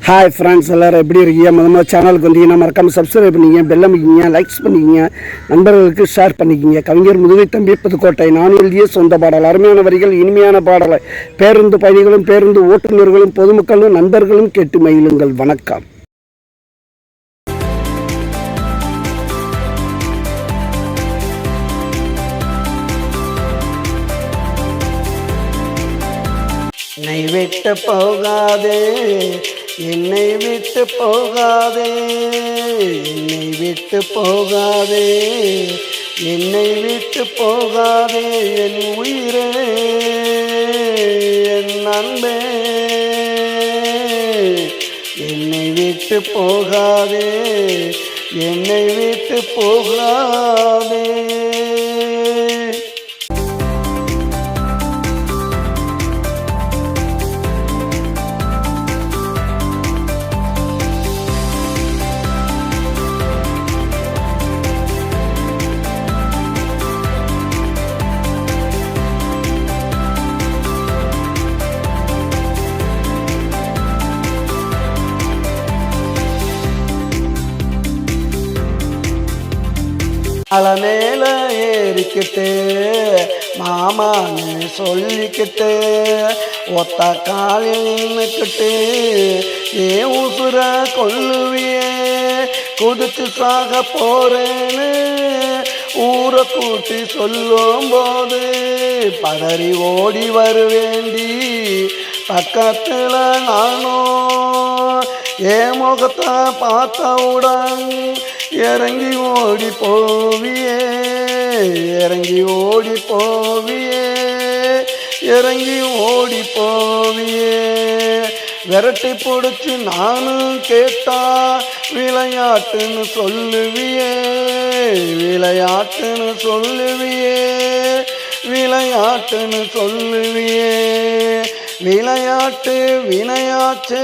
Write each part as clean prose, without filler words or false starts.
Hi friends, எல்லோரும் எப்படி இருக்கீங்க? முதல்ல சேனலுக்கு வந்தீங்கன்னா மறக்காமல் சப்ஸ்கிரைப் பண்ணிக்கிங்க, பெல் அமைக்கிங்க, லைக்ஸ் பண்ணிக்கிங்க, நண்பர்களுக்கு ஷேர் பண்ணிக்கிங்க. கவிஞர் முதுகை தம்பி புதுக்கோட்டை. நான் எழுதிய சொந்த பாடல். அருமையான வரிகள், இனிமையான பாடலை பேருந்து பயணிகளும் பேருந்து ஓட்டுநர்களும் பொதுமக்களும் நண்பர்களும் கேட்டு மகிழுங்கள். வணக்கம். என்னை விட்டு போகாதே, என்னை விட்டு போகாதே, என்னை விட்டு போகாதே, என்னை விட்டு போகாதே, என் உயிரே, என் அன்பே, என்னை விட்டு போகாதே, என்னை விட்டு போகாதே. அல மேல ஏறிக்கிட்டு மாமான்னு சொல்லிக்கிட்டு ஒத்த காலில் நின்றுக்கிட்டு ஏன் உசுர கொல்லுவியே, குதிச்சு சாக போறேன்னு ஊரை கூட்டி சொல்லும் போது பதறி ஓடி வருவேண்டி. பக்கத்தில் நானும் என் முகத்தை பார்த்தவுடன் இறங்கி ஓடி போவியே, இறங்கி ஓடி போவியே, இறங்கி ஓடி போவியே. விரட்டி பிடிச்சி நானும் கேட்டா விளையாட்டுன்னு சொல்லுவியே, விளையாட்டுன்னு சொல்லுவியே, விளையாட்டுன்னு சொல்லுவியே. விளையாட்டு வினையாச்சு,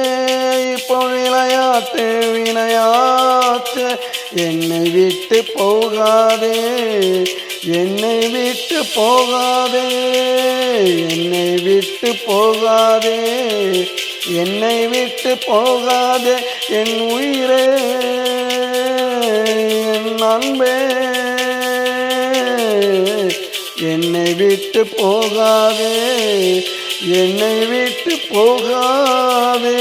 இப்போ விளையாட்டு வினையாச்சு. என்னை விட்டு போகாதே, என்னை விட்டு போகாதே, என்னை விட்டு போகாதே, என்னை விட்டு போகாதே, என் உயிரே, என் அன்பே, என்னை விட்டு போகாதே, என்னை விட்டு போகாதே.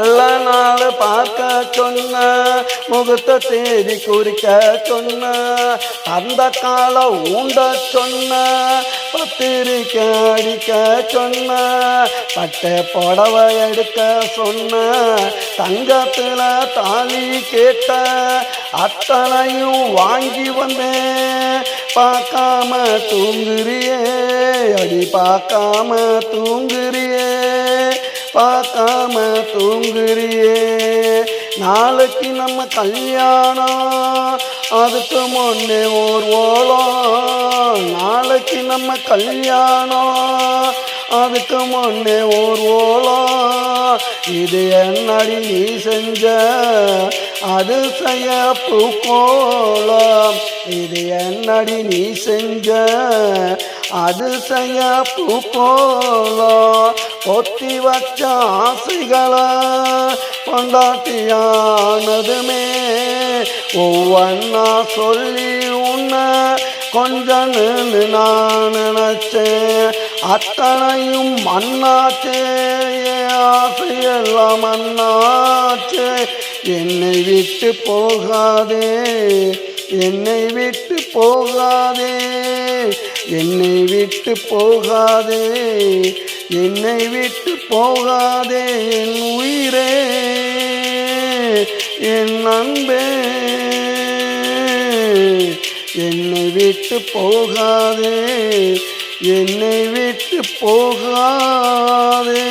நல்ல நாள் பார்க்க சொன்ன, முகத்தை தேடி குறிக்க சொன்ன, அந்த கால ஊண்ட சொன்ன, பத்திரிக்கை அடிக்க சொன்ன, பட்டை புடவை எடுக்க சொன்ன, தங்கத்தில் தாலி கேட்ட அத்தனையும் வாங்கி வந்தேன். பார்க்காம தூங்குறியே அடி, பார்க்காம தூங்குறியே, பார்க்காம தூங்குறியே. நாளைக்கு நம்ம கல்யாணம், அதுக்கு முன்னே ஓர் ஓலம். நாளைக்கு நம்ம கல்யாணம், அதுக்கு முன்னே ஓர் ஓலம். இது என்னடி நீ செஞ்ச அதிசய பூக்கோளம், இது என்னடி நீ செஞ்ச அதிசய பூக்கோளம். பொத்தி வச்ச ஆசைகளை கொண்டாட்டியானதுமே ஒவ்வொன்னா சொல்லி உன்னை கொஞ்சன்னு நான் நினைச்சேன். அத்தனையும் மண்ணாச்சே, ஆசையெல்லாம் மண்ணாச்சே. என்னை விட்டு போகாதே, என்னை விட்டு போகாதே, என்னை விட்டு போகாதே, என்னை விட்டு போகாதே, என் உயிரே, என் அன்பே, என்னை விட்டு போகாதே, என்னை விட்டு போகாதே.